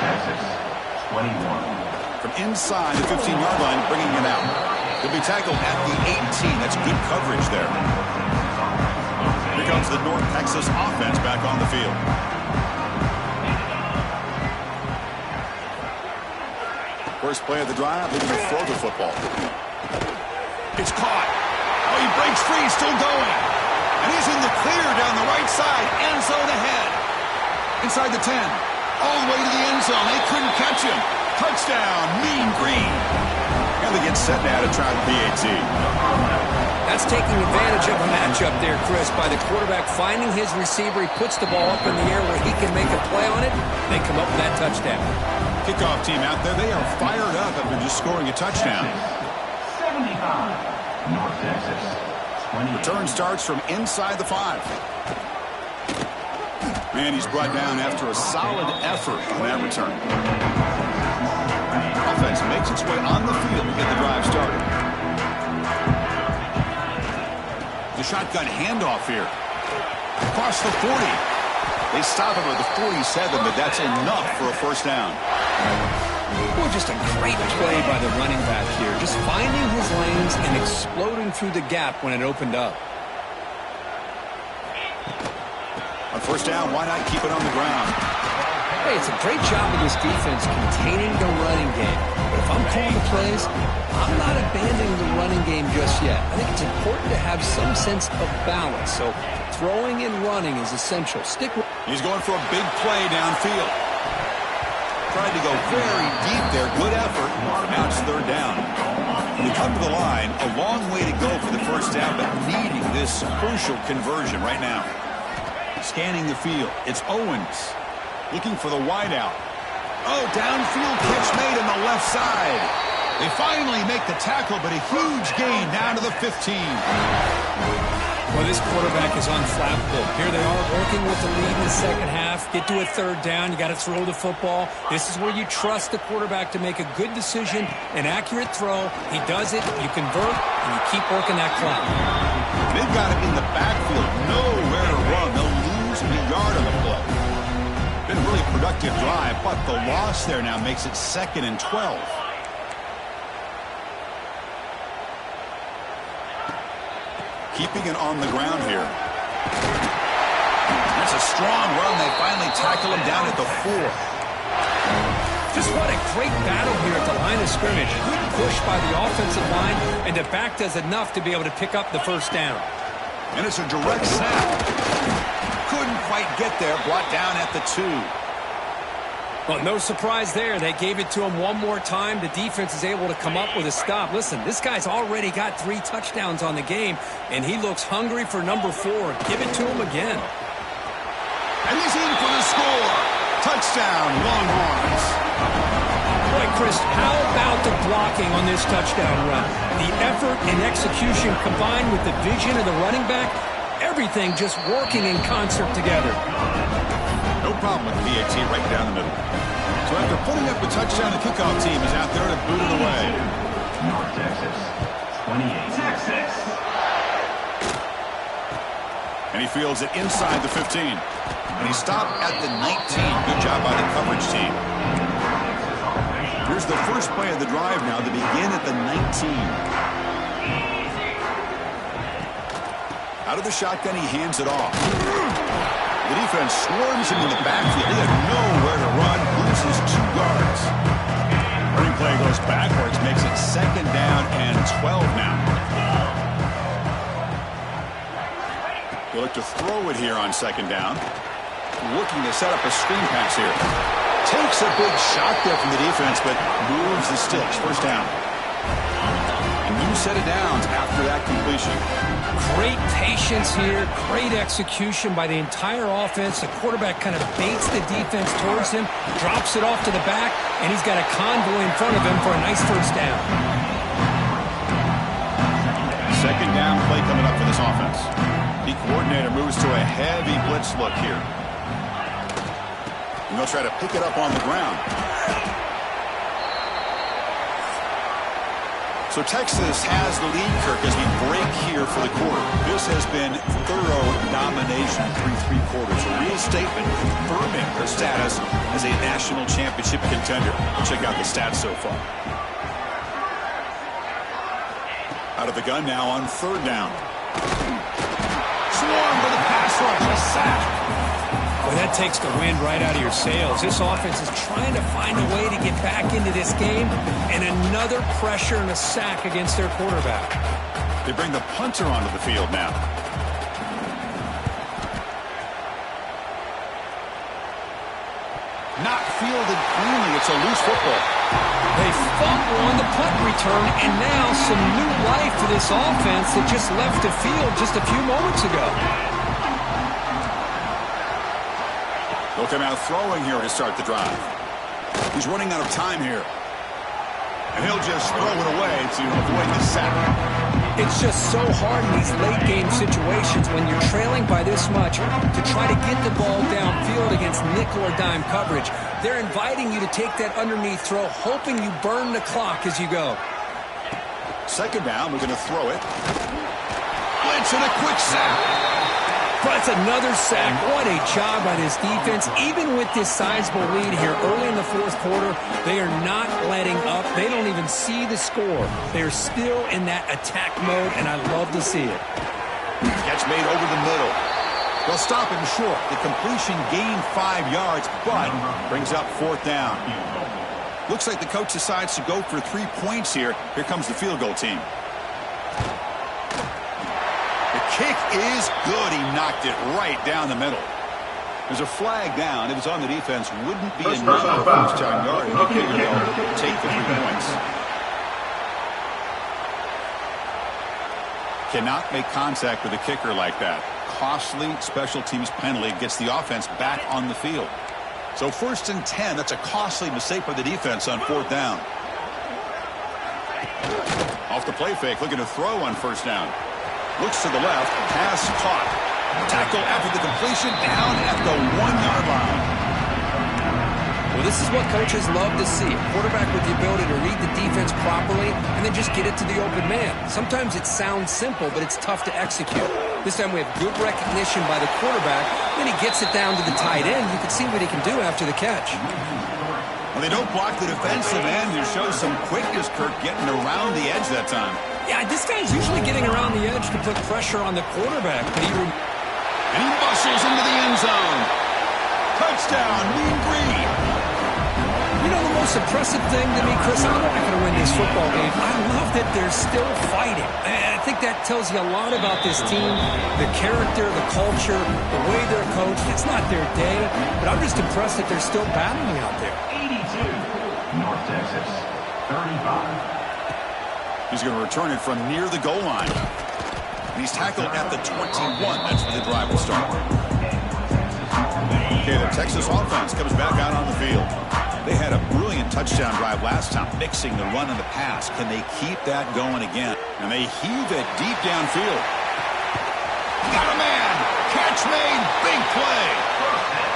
Texas. 21. From inside the 15-yard line, bringing it out. He'll be tackled at the 18. That's good coverage there. Here comes the North Texas offense back on the field. First play of the drive, looking to throw the football. It's caught. Oh, he breaks free, still going. And he's in the clear down the right side. End zone ahead. Inside the 10. All the way to the end zone. They couldn't catch him. Touchdown, Mean Green. And they get set now to try the PAT. That's taking advantage of a matchup there, Chris, by the quarterback finding his receiver. He puts the ball up in the air where he can make a play on it. They come up with that touchdown. Kickoff team out there, they are fired up after just scoring a touchdown. 75. North Texas. 28. Return starts from inside the 5. And he's brought down after a solid effort on that return. Offense makes its way on the field to get the drive started. The shotgun handoff here. Across the 40. They stop him at the 47, but that's enough for a first down. Well, just a great play by the running back here. Just finding his lanes and exploding through the gap when it opened up. On first down, why not keep it on the ground? Hey, it's a great job of this defense containing the running game. But if I'm calling the plays, I'm not abandoning the running game just yet. I think it's important to have some sense of balance. So throwing and running is essential. Stick with. He's going for a big play downfield. Tried to go very deep there. Good effort. Now it's third down. When you come to the line, a long way to go for the first down, but needing this crucial conversion right now. Scanning the field. It's Owens. Looking for the wideout. Oh, downfield pitch made on the left side. They finally make the tackle, but a huge gain down to the 15. Well, this quarterback is unflappable. Here they are working with the lead in the second half. Get to a third down. You got to throw the football. This is where you trust the quarterback to make a good decision, an accurate throw. He does it, you convert, and you keep working that clock. They've got him in the backfield. Nowhere to run. They'll lose a yard on the play. Been a really productive drive, but the loss there now makes it 2nd and 12. Keeping it on the ground here. That's a strong run. They finally tackle him down at the 4. Just what a great battle here at the line of scrimmage. Good push by the offensive line, and the back does enough to be able to pick up the first down. And it's a direct snap. Couldn't quite get there. Brought down at the 2. Well, no surprise there. They gave it to him one more time. The defense is able to come up with a stop. Listen, this guy's already got 3 touchdowns on the game, and he looks hungry for number 4. Give it to him again. And he's in for the score. Touchdown, Longhorns. Boy, Chris, how about the blocking on this touchdown run? The effort and execution combined with the vision of the running back, everything just working in concert together. No problem with the PAT right down the middle. So after putting up a touchdown, the kickoff team is out there to boot it away. North Texas. 28. Texas. And he fields it inside the 15. And he stopped at the 19. Good job by the coverage team. Here's the first play of the drive now to begin at the 19. Out of the shotgun, he hands it off. The defense swarms him in the backfield. He had nowhere to run, loses 2 yards. Running play goes backwards, makes it 2nd down and 12 now. They look to throw it here on 2nd down. Looking to set up a screen pass here. Takes a big shot there from the defense, but moves the sticks. First down. A new set of downs after that completion. Great patience here, great execution by the entire offense. The quarterback kind of baits the defense towards him, drops it off to the back, and he's got a convoy in front of him for a nice first down. 2nd down play coming up for this offense. The coordinator moves to a heavy blitz look here. And they'll try to pick it up on the ground. So Texas has the lead, Kirk, as we break here for the quarter. This has been thorough domination through 3 quarters. A real statement confirming their status as a national championship contender. Check out the stats so far. Out of the gun now on third down. Swarm for the pass rush. A sack. Well, that takes the wind right out of your sails. This offense is trying to find a way to get back into this game, and another pressure and a sack against their quarterback. They bring the punter onto the field now. Not fielded cleanly. It's a loose football. They fumble on the punt return, and now some new life to this offense that just left the field just a few moments ago. They'll come out throwing here to start the drive. He's running out of time here. And he'll just throw it away to avoid the sack. It's just so hard in these late-game situations when you're trailing by this much to try to get the ball downfield against nickel or dime coverage. They're inviting you to take that underneath throw, hoping you burn the clock as you go. Second down, we're going to throw it. Blitz and a quick sack. But it's another sack. What a job by this defense. Even with this sizable lead here early in the fourth quarter, they are not letting up. They don't even see the score. They're still in that attack mode, and I love to see it. Catch made over the middle. They'll stop him short. The completion gained 5 yards, but brings up fourth down. Looks like the coach decides to go for 3 points here. Here comes the field goal team. Kick is good. He knocked it right down the middle. There's a flag down. If it's on the defense, wouldn't be enough for first-time yard. The kicker, though, take the 3 points. Cannot make contact with a kicker like that. Costly special teams penalty gets the offense back on the field. So 1st and 10. That's a costly mistake by the defense on fourth down. Off the play fake, looking to throw on first down. Looks to the left, pass caught. Tackle after the completion, down at the 1-yard line. Well, this is what coaches love to see. A quarterback with the ability to read the defense properly and then just get it to the open man. Sometimes it sounds simple, but it's tough to execute. This time we have good recognition by the quarterback. Then he gets it down to the tight end. You can see what he can do after the catch. Well, they don't block the defensive end. It shows some quickness, Kirk, getting around the edge that time. Yeah, this guy's usually getting around the edge to put pressure on the quarterback. But and he muscles into the end zone. Touchdown, Mean Green. You know, the most impressive thing to me, Chris, I'm not going to win this football game. I love that they're still fighting. And I think that tells you a lot about this team, the character, the culture, the way they're coached. It's not their day, but I'm just impressed that they're still battling out there. 82, North Texas, 35. He's going to return it from near the goal line. And he's tackled at the 21. That's where the drive will start. Okay, the Texas offense comes back out on the field. They had a brilliant touchdown drive last time, mixing the run and the pass. Can they keep that going again? And they heave it deep downfield. Got a man. Catch made. Big play.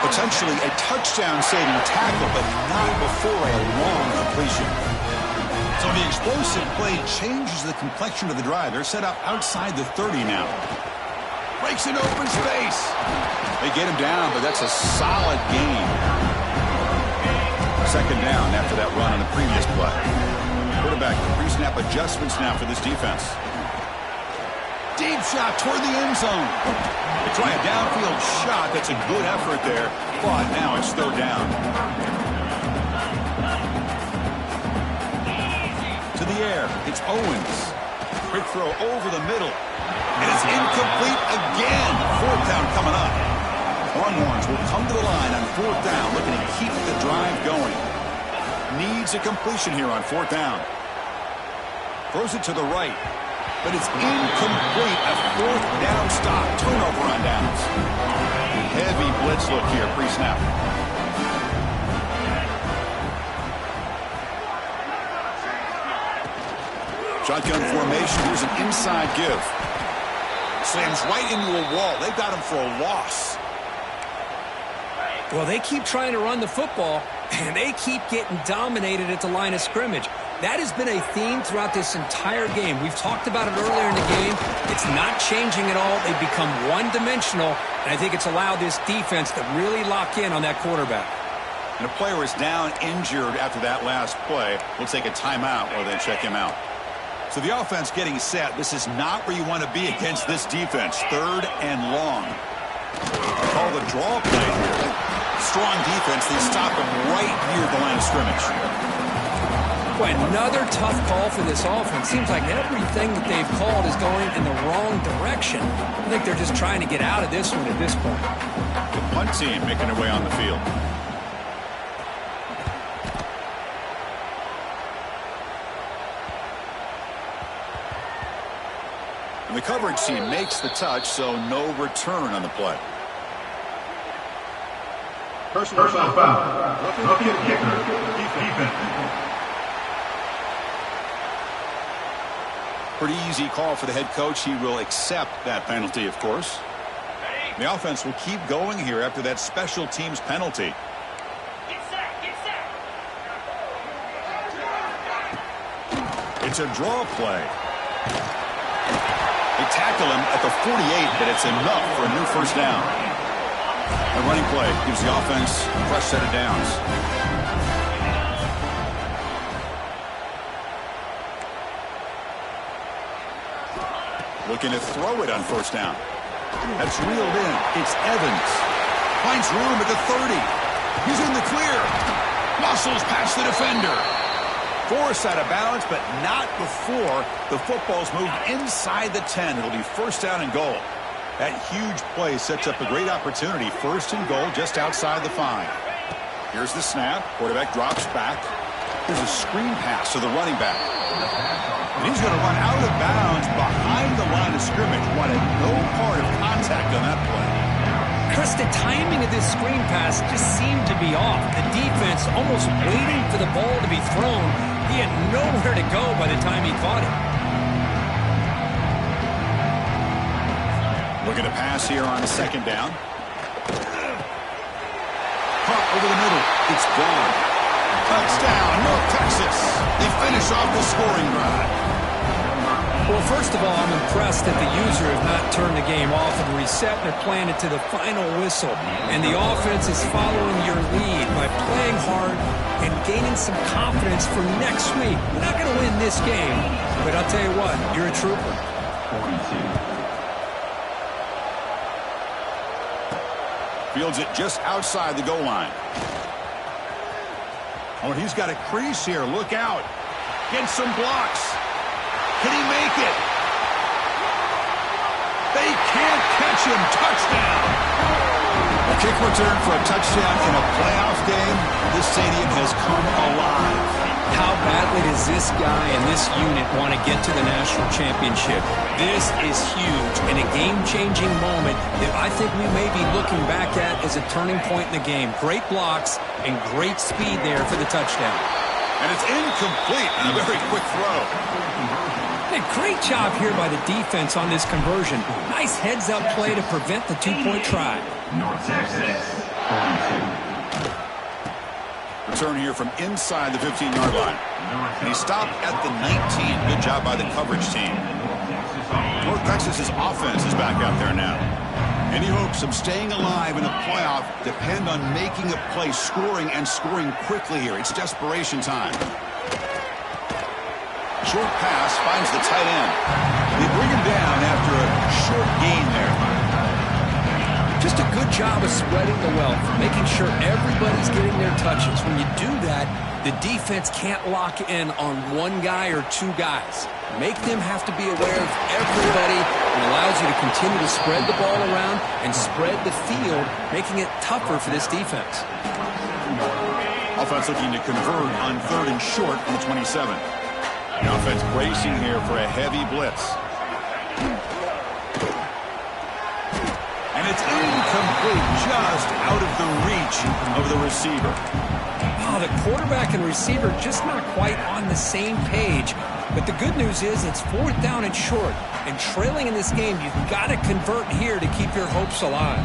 Potentially a touchdown-saving tackle, but not before a long completion. So the explosive play changes the complexion of the drive. They're set up outside the 30 now. Breaks into open space. They get him down, but that's a solid gain. Second down after that run on the previous play. Quarterback pre-snap adjustments now for this defense. Deep shot toward the end zone. They try a downfield shot. That's a good effort there, but now it's third down. To the air, it's Owens. Quick throw over the middle. And it's incomplete again. Fourth down coming up. Longhorns will come to the line on fourth down, looking to keep the drive going. Needs a completion here on fourth down. Throws it to the right, but it's incomplete. A fourth down stop. Turnover on downs. Heavy blitz look here, pre-snap. Shotgun formation. Here's an inside give. Slams right into a wall. They've got him for a loss. Well, they keep trying to run the football, and they keep getting dominated at the line of scrimmage. That has been a theme throughout this entire game. We've talked about it earlier in the game. It's not changing at all. They've become one-dimensional, and I think it's allowed this defense to really lock in on that quarterback. And a player is down injured after that last play. We'll take a timeout or then check him out. So the offense getting set. This is not where you want to be against this defense. 3rd and long. Call the draw play here. Strong defense. They stop him right near the line of scrimmage. Boy, another tough call for this offense. Seems like everything that they've called is going in the wrong direction. I think they're just trying to get out of this one at this point. The punt team making their way on the field. And the coverage team makes the touch, so no return on the play. Personal foul. Rookie kicker. Defense. Pretty easy call for the head coach. He will accept that penalty, of course. The offense will keep going here after that special teams penalty. It's a draw play. They tackle him at the 48, but it's enough for a new first down. A running play gives the offense a fresh set of downs. Looking to throw it on first down. That's reeled in. It's Evans. Finds room at the 30. He's in the clear. Muscles past the defender. Forced out of bounds, but not before the football's moved inside the 10. It'll be first down and goal. That huge play sets up a great opportunity. First and goal just outside the 5. Here's the snap. Quarterback drops back. There's a screen pass to the running back. And he's going to run out of bounds behind the line of scrimmage. Wanted no part of contact on that play. Chris, the timing of this screen pass just seemed to be off. The defense almost waiting for the ball to be thrown. He had nowhere to go by the time he caught it. Looking to pass here on second down. Pump over the middle. It's gone. Touchdown, North Texas. They finish off the scoring drive. Well, first of all, I'm impressed that the user have not turned the game off and reset. They're playing it to the final whistle. And the offense is following your lead by playing hard and gaining some confidence for next week. We're not going to win this game, but I'll tell you what, you're a trooper. 42. Fields it just outside the goal line. Oh, he's got a crease here. Look out. Get some blocks. Can he make it? They can't catch him. Touchdown. A kick return for a touchdown in a playoff game. This stadium has come alive. How badly does this guy and this unit want to get to the national championship? This is huge and a game-changing moment that I think we may be looking back at as a turning point in the game. Great blocks and great speed there for the touchdown. And it's incomplete on a very quick throw. A great job here by the defense on this conversion. Nice heads-up play to prevent the two-point try. North Texas. 42. Return here from inside the 15-yard line. And he stopped at the 19. Good job by the coverage team. North Texas's offense is back out there now. Any hopes of staying alive in a playoff depend on making a play, scoring, and scoring quickly here. It's desperation time. Short pass finds the tight end. They bring him down after a short gain there. Just a good job of spreading the wealth, making sure everybody's getting their touches. When you do that, the defense can't lock in on one guy or two guys. Make them have to be aware of everybody. It allows you to continue to spread the ball around and spread the field, making it tougher for this defense. Offense looking to convert on 3rd and short from the 27. The offense bracing here for a heavy blitz. And it's incomplete, just out of the reach of the receiver. Oh, the quarterback and receiver just not quite on the same page. But the good news is it's 4th down and short. And trailing in this game, you've got to convert here to keep your hopes alive.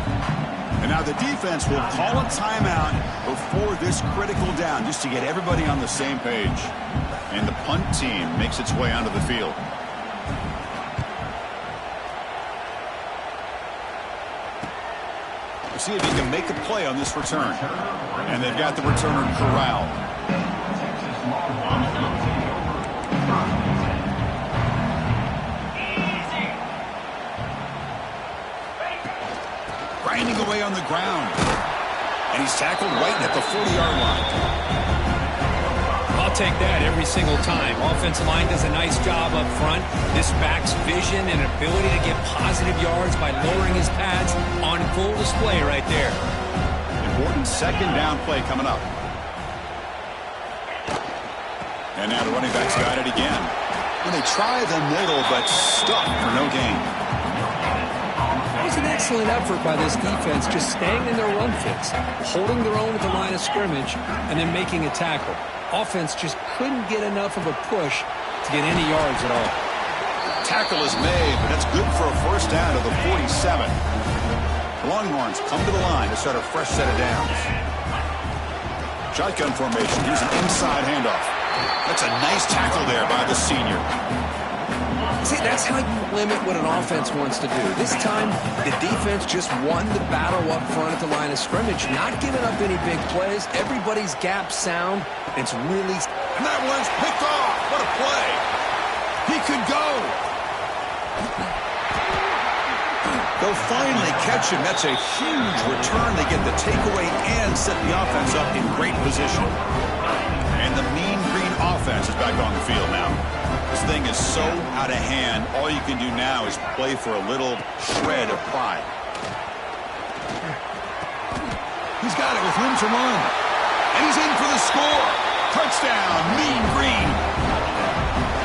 And now the defense will call a timeout before this critical down, just to get everybody on the same page. And the punt team makes its way onto the field. We'll see if he can make a play on this return. And they've got the returner corralled. away on the ground. And he's tackled right at the 40-yard line. I'll take that every single time. Offensive line does a nice job up front. This back's vision and ability to get positive yards by lowering his pads on full display right there. Important second down play coming up. And now the running back's got it again. And they try the middle, but stuck for no gain. That was an excellent effort by this defense, just staying in their run fits, holding their own at the line of scrimmage, and then making a tackle. Offense just couldn't get enough of a push to get any yards at all. Tackle is made, but that's good for a first down to the 47. The Longhorns come to the line to start a fresh set of downs. Shotgun formation. Here's an inside handoff. That's a nice tackle there by the senior. See, that's how you limit what an offense wants to do. This time, the defense just won the battle up front at the line of scrimmage, not giving up any big plays. Everybody's gap sound. It's really... And that one's picked off. What a play. He could go. They'll finally catch him. That's a huge return. They get the takeaway and set the offense up in great position. And the Mean Green offense is back on the field now. This thing is so out of hand. All you can do now is play for a little shred of pride. He's got it with room to run. And he's in for the score. Touchdown, Mean Green.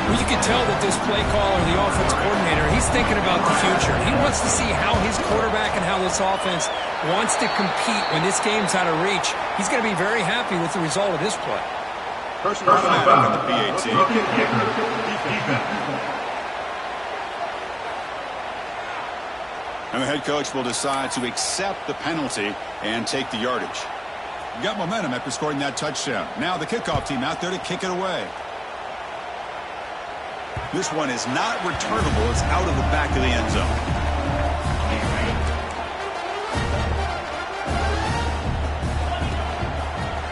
Well, you can tell that this play caller, the offense coordinator, he's thinking about the future. He wants to see how his quarterback and how this offense wants to compete when this game's out of reach. He's going to be very happy with the result of this play. Personal foul on the PAT. Rookie kicker, defense. And the head coach will decide to accept the penalty and take the yardage. You got momentum after scoring that touchdown. Now the kickoff team out there to kick it away. This one is not returnable. It's out of the back of the end zone.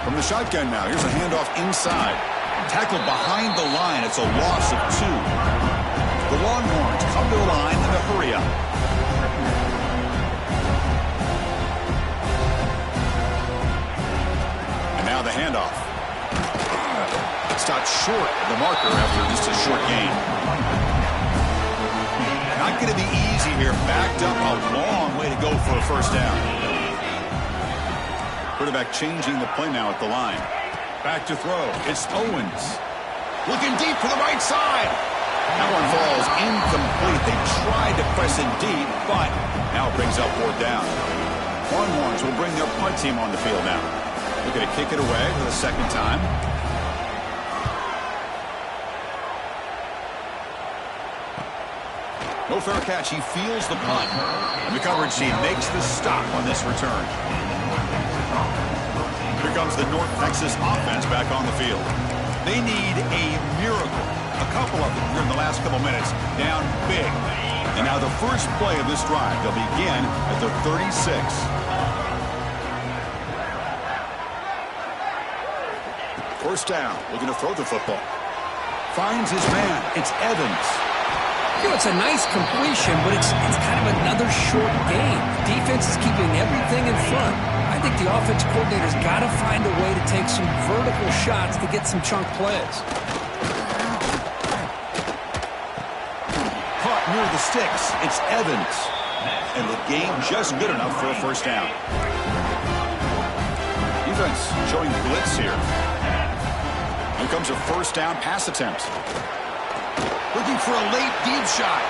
From the shotgun now, here's a handoff inside. Tackled behind the line. It's a loss of 2. The Longhorns come to the line in a hurry up. And now the handoff. Stopped short of the marker after just a short gain. Not going to be easy here. Backed up a long way to go for a first down. Quarterback changing the play now at the line. Back to throw. It's Owens. Looking deep for the right side. That one falls incomplete. They tried to press it deep, but now it brings up 4th down. Longhorns will bring their punt team on the field now. Looking to kick it away for the second time. No fair catch. He feels the punt. And the coverage team makes the stop on this return. Here comes the North Texas offense back on the field. They need a miracle. A couple of them here in the last couple minutes. Down big. And now the first play of this drive. They'll begin at the 36. First down. Looking to throw the football. Finds his man. It's Evans. You know, it's a nice completion, but it's kind of another short game. The defense is keeping everything in front. I think the offense coordinator's got to find a way to take some vertical shots to get some chunk plays. Caught near the sticks. It's Evans. And the game just good enough for a first down. Defense showing blitz here. Here comes a first down pass attempt. Looking for a late deep shot.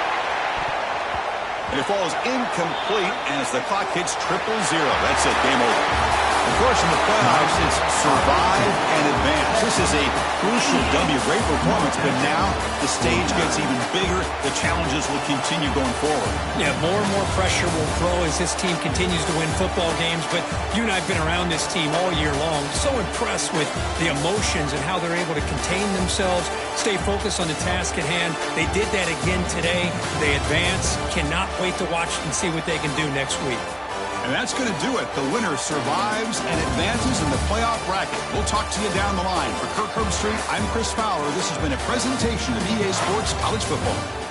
And it falls incomplete as the clock hits 000. That's it, game over. Of course, in the playoffs, it's survive and advance. This is a crucial W. Great performance, but now the stage gets even bigger. The challenges will continue going forward. Yeah, more and more pressure will grow as this team continues to win football games, but you and I have been around this team all year long. So impressed with the emotions and how they're able to contain themselves, stay focused on the task at hand. They did that again today. They advance. Cannot wait to watch and see what they can do next week. And that's going to do it. The winner survives and advances in the playoff bracket. We'll talk to you down the line. For Kirk Herbstreit, I'm Chris Fowler. This has been a presentation of EA Sports College Football.